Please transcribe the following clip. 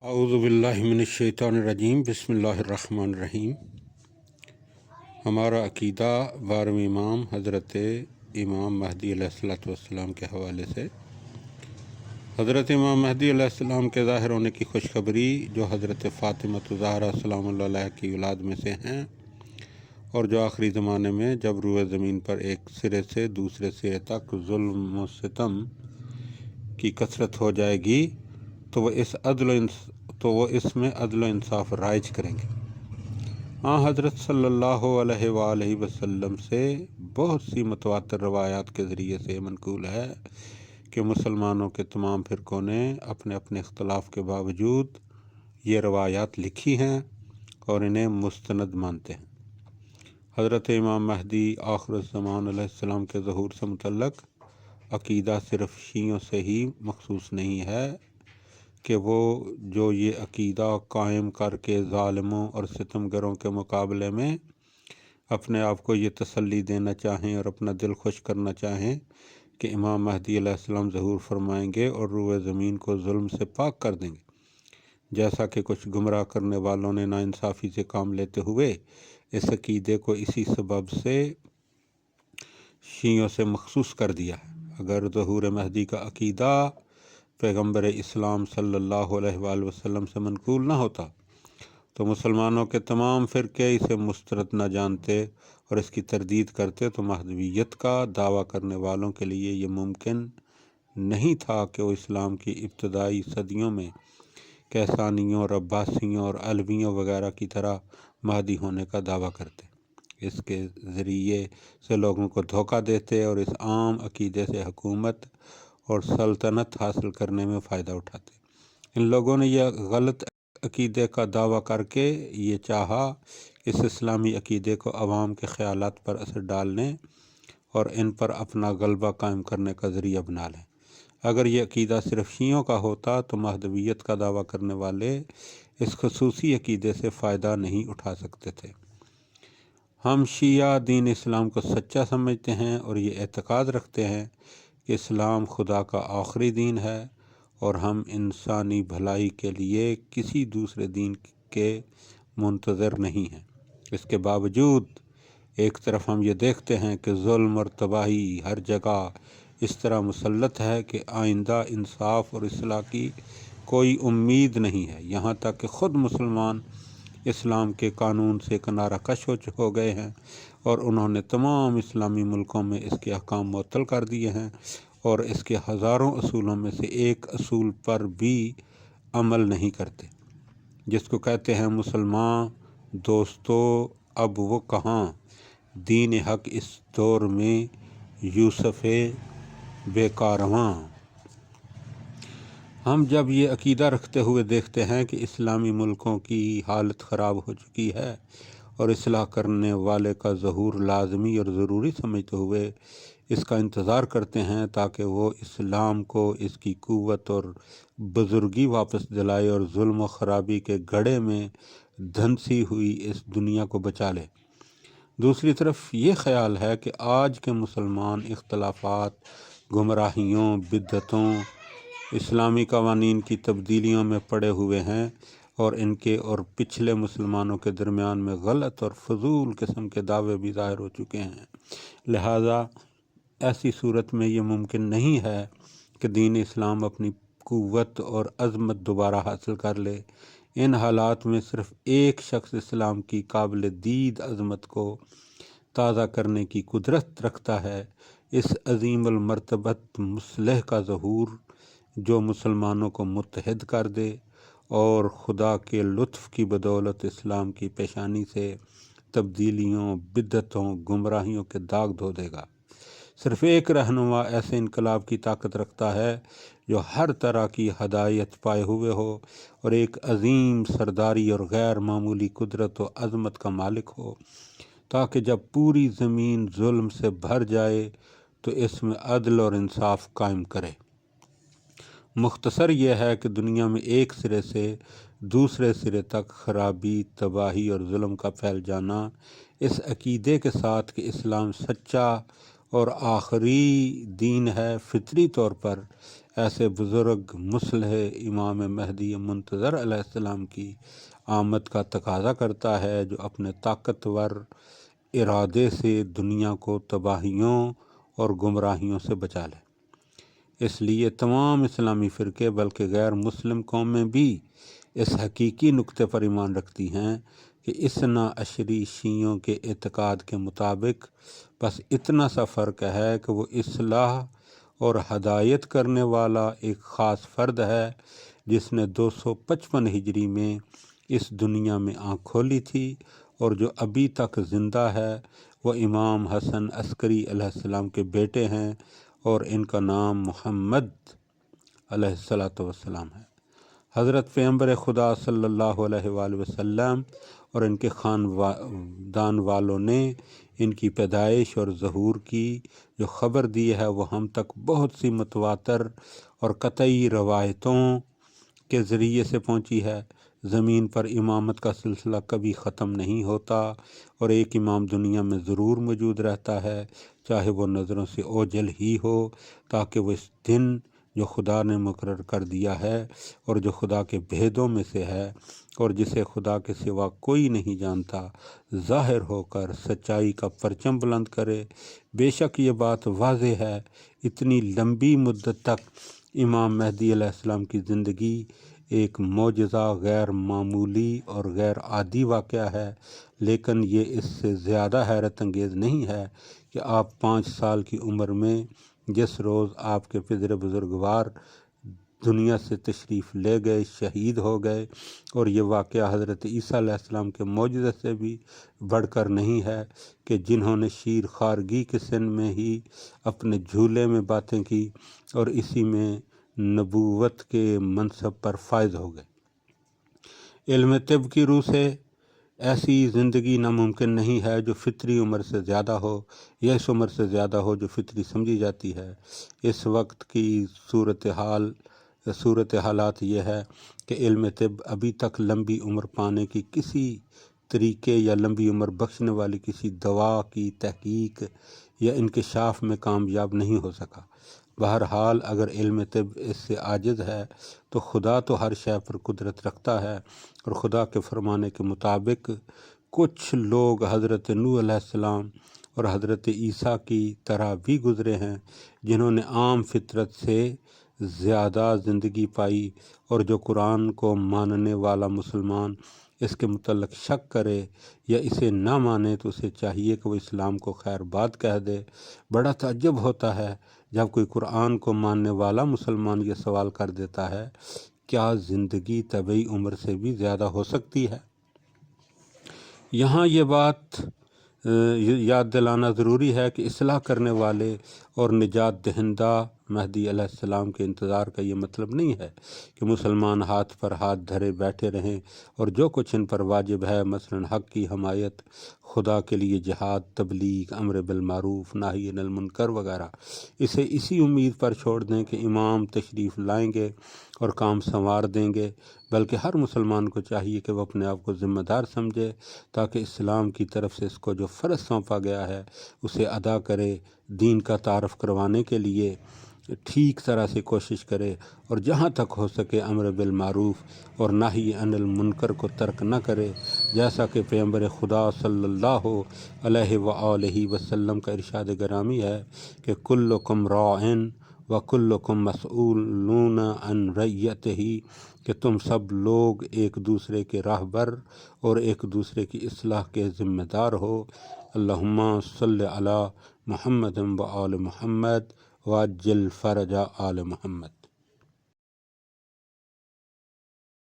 اعوذ باللہ من الشیطان الرجیم، بسم اللہ الرحمن الرحیم۔ ہمارا عقیدہ 12ویں امام حضرت امام مہدی علیہ الصلوۃ والسلام کے حوالے سے۔ حضرت امام مہدی علیہ السلام کے ظاہر ہونے کی خوشخبری، جو حضرت فاطمہ الزہرا سلام اللہ علیہ کی اولاد میں سے ہیں، اور جو آخری زمانے میں جب روئے زمین پر ایک سرے سے دوسرے سرے تک ظلم و ستم کی کثرت ہو جائے گی تو وہ اس میں عدل و انصاف رائج کریں گے۔ حضرت صلی اللہ علیہ وآلہ وسلم سے بہت سی متواتر روایات کے ذریعے سے منقول ہے کہ مسلمانوں کے تمام فرقوں نے اپنے اپنے اختلاف کے باوجود یہ روایات لکھی ہیں اور انہیں مستند مانتے ہیں۔ حضرت امام مہدی آخر الزمان علیہ السلام کے ظہور سے متعلق عقیدہ صرف شیعوں سے ہی مخصوص نہیں ہے کہ وہ جو یہ عقیدہ قائم کر کے ظالموں اور ستمگروں کے مقابلے میں اپنے آپ کو یہ تسلی دینا چاہیں اور اپنا دل خوش کرنا چاہیں کہ امام مہدی علیہ السلام ظہور فرمائیں گے اور روئے زمین کو ظلم سے پاک کر دیں گے، جیسا کہ کچھ گمراہ کرنے والوں نے ناانصافی سے کام لیتے ہوئے اس عقیدے کو اسی سبب سے شیعوں سے مخصوص کر دیا ہے۔ اگر ظہور مہدی کا عقیدہ پیغمبر اسلام صلی اللہ علیہ وآلہ وسلم سے منقول نہ ہوتا تو مسلمانوں کے تمام فرقے اسے مسترد نہ جانتے اور اس کی تردید کرتے، تو مہدویت کا دعویٰ کرنے والوں کے لیے یہ ممکن نہیں تھا کہ وہ اسلام کی ابتدائی صدیوں میں کیسانیوں اور عباسیوں اور علویوں وغیرہ کی طرح مہدی ہونے کا دعویٰ کرتے، اس کے ذریعے سے لوگوں کو دھوکہ دیتے اور اس عام عقیدے سے حکومت اور سلطنت حاصل کرنے میں فائدہ اٹھاتے۔ ان لوگوں نے یہ غلط عقیدے کا دعویٰ کر کے یہ چاہا اس اسلامی عقیدے کو عوام کے خیالات پر اثر ڈالنے اور ان پر اپنا غلبہ قائم کرنے کا ذریعہ بنا لیں۔ اگر یہ عقیدہ صرف شیعوں کا ہوتا تو مہدویت کا دعویٰ کرنے والے اس خصوصی عقیدے سے فائدہ نہیں اٹھا سکتے تھے۔ ہم شیعہ دین اسلام کو سچا سمجھتے ہیں اور یہ اعتقاد رکھتے ہیں کہ اسلام خدا کا آخری دین ہے اور ہم انسانی بھلائی کے لیے کسی دوسرے دین کے منتظر نہیں ہیں۔ اس کے باوجود ایک طرف ہم یہ دیکھتے ہیں کہ ظلم اور تباہی ہر جگہ اس طرح مسلط ہے کہ آئندہ انصاف اور اصلاح کی کوئی امید نہیں ہے، یہاں تک کہ خود مسلمان اسلام کے قانون سے کنارہ کش ہو گئے ہیں اور انہوں نے تمام اسلامی ملکوں میں اس کے احکام معطل کر دیے ہیں اور اس کے ہزاروں اصولوں میں سے ایک اصول پر بھی عمل نہیں کرتے، جس کو کہتے ہیں مسلمان دوستو اب وہ کہاں، دین حق اس دور میں یوسف بے کارواں۔ ہم جب یہ عقیدہ رکھتے ہوئے دیکھتے ہیں کہ اسلامی ملکوں کی حالت خراب ہو چکی ہے اور اصلاح کرنے والے کا ظہور لازمی اور ضروری سمجھتے ہوئے اس کا انتظار کرتے ہیں تاکہ وہ اسلام کو اس کی قوت اور بزرگی واپس دلائے اور ظلم و خرابی کے گڑھے میں دھنسی ہوئی اس دنیا کو بچا لے۔ دوسری طرف یہ خیال ہے کہ آج کے مسلمان اختلافات، گمراہیوں، بدعتوں، اسلامی قوانین کی تبدیلیوں میں پڑے ہوئے ہیں اور ان کے اور پچھلے مسلمانوں کے درمیان میں غلط اور فضول قسم کے دعوے بھی ظاہر ہو چکے ہیں، لہٰذا ایسی صورت میں یہ ممکن نہیں ہے کہ دین اسلام اپنی قوت اور عظمت دوبارہ حاصل کر لے۔ ان حالات میں صرف ایک شخص اسلام کی قابل دید عظمت کو تازہ کرنے کی قدرت رکھتا ہے، اس عظیم المرتبت مصلح کا ظہور جو مسلمانوں کو متحد کر دے اور خدا کے لطف کی بدولت اسلام کی پیشانی سے تبدیلیوں، بدعتوں، گمراہیوں کے داغ دھو دے گا۔ صرف ایک رہنما ایسے انقلاب کی طاقت رکھتا ہے جو ہر طرح کی ہدایت پائے ہوئے ہو اور ایک عظیم سرداری اور غیر معمولی قدرت و عظمت کا مالک ہو، تاکہ جب پوری زمین ظلم سے بھر جائے تو اس میں عدل اور انصاف قائم کرے۔ مختصر یہ ہے کہ دنیا میں ایک سرے سے دوسرے سرے تک خرابی، تباہی اور ظلم کا پھیل جانا اس عقیدے کے ساتھ کہ اسلام سچا اور آخری دین ہے، فطری طور پر ایسے بزرگ مصلح امام مہدی منتظر علیہ السلام کی آمد کا تقاضا کرتا ہے، جو اپنے طاقتور ارادے سے دنیا کو تباہیوں اور گمراہیوں سے بچا لے۔ اس لیے تمام اسلامی فرقے بلکہ غیر مسلم قومیں بھی اس حقیقی نقطے پر ایمان رکھتی ہیں کہ اثنا عشری شیعوں کے اعتقاد کے مطابق بس اتنا سا فرق ہے کہ وہ اصلاح اور ہدایت کرنے والا ایک خاص فرد ہے جس نے 255 ہجری میں اس دنیا میں آنکھ کھولی تھی اور جو ابھی تک زندہ ہے۔ وہ امام حسن عسکری علیہ السلام کے بیٹے ہیں اور ان کا نام محمد علیہ السلام ہے۔ حضرت پیغمبر خدا صلی اللہ علیہ وآلہ وسلم اور ان کے خاندان والوں نے ان کی پیدائش اور ظہور کی جو خبر دی ہے وہ ہم تک بہت سی متواتر اور قطعی روایتوں کے ذریعے سے پہنچی ہے۔ زمین پر امامت کا سلسلہ کبھی ختم نہیں ہوتا اور ایک امام دنیا میں ضرور موجود رہتا ہے، چاہے وہ نظروں سے اوجھل ہی ہو، تاکہ وہ اس دن جو خدا نے مقرر کر دیا ہے اور جو خدا کے بھیدوں میں سے ہے اور جسے خدا کے سوا کوئی نہیں جانتا، ظاہر ہو کر سچائی کا پرچم بلند کرے۔ بے شک یہ بات واضح ہے، اتنی لمبی مدت تک امام مہدی علیہ السلام کی زندگی ایک معجزہ، غیر معمولی اور غیر عادی واقعہ ہے، لیکن یہ اس سے زیادہ حیرت انگیز نہیں ہے کہ آپ 5 سال کی عمر میں جس روز آپ کے پدر بزرگوار دنیا سے تشریف لے گئے، شہید ہو گئے، اور یہ واقعہ حضرت عیسیٰ علیہ السلام کے معجزے سے بھی بڑھ کر نہیں ہے کہ جنہوں نے شیر خارگی کے سن میں ہی اپنے جھولے میں باتیں کی اور اسی میں نبوت کے منصب پر فائز ہو گئے۔ علم طب کی روح سے ایسی زندگی ناممکن نہیں ہے جو فطری عمر سے زیادہ ہو یا اس عمر سے زیادہ ہو جو فطری سمجھی جاتی ہے۔ اس وقت کی صورتحالات یہ ہے کہ علم طب ابھی تک لمبی عمر پانے کی کسی طریقے یا لمبی عمر بخشنے والی کسی دوا کی تحقیق یا انکشاف میں کامیاب نہیں ہو سکا۔ بہرحال اگر علم طب اس سے عاجز ہے تو خدا تو ہر شے پر قدرت رکھتا ہے، اور خدا کے فرمانے کے مطابق کچھ لوگ حضرت نوح علیہ السلام اور حضرت عیسیٰ کی طرح بھی گزرے ہیں جنہوں نے عام فطرت سے زیادہ زندگی پائی، اور جو قرآن کو ماننے والا مسلمان اس کے متعلق شک کرے یا اسے نہ مانے تو اسے چاہیے کہ وہ اسلام کو خیر بات کہہ دے۔ بڑا تعجب ہوتا ہے جب کوئی قرآن کو ماننے والا مسلمان یہ سوال کر دیتا ہے، کیا زندگی طبعی عمر سے بھی زیادہ ہو سکتی ہے؟ یہاں یہ بات یاد دلانا ضروری ہے کہ اصلاح کرنے والے اور نجات دہندہ مہدی علیہ السلام کے انتظار کا یہ مطلب نہیں ہے کہ مسلمان ہاتھ پر ہاتھ دھرے بیٹھے رہیں اور جو کچھ ان پر واجب ہے، مثلا حق کی حمایت، خدا کے لیے جہاد، تبلیغ، امر بالمعروف، نہی عن المنکر وغیرہ، اسے اسی امید پر چھوڑ دیں کہ امام تشریف لائیں گے اور کام سنوار دیں گے، بلکہ ہر مسلمان کو چاہیے کہ وہ اپنے آپ کو ذمہ دار سمجھے تاکہ اسلام کی طرف سے اس کو جو فرض سونپا گیا ہے اسے ادا کرے، دین کا تعارف کروانے کے لیے ٹھیک طرح سے کوشش کرے، اور جہاں تک ہو سکے امر بالمعروف اور نہی عن المنکر کو ترک نہ کرے، جیسا کہ پیغمبر خدا صلی اللہ علیہ وآلہ وسلم کا ارشاد گرامی ہے کہ کلکم راعٍ وکلکم مسئولون عن رعیتہ، کہ تم سب لوگ ایک دوسرے کے راہبر اور ایک دوسرے کی اصلاح کے ذمہ دار ہو۔ اللہم صلی علی محمد و آل محمد وعجل فرج آل محمد۔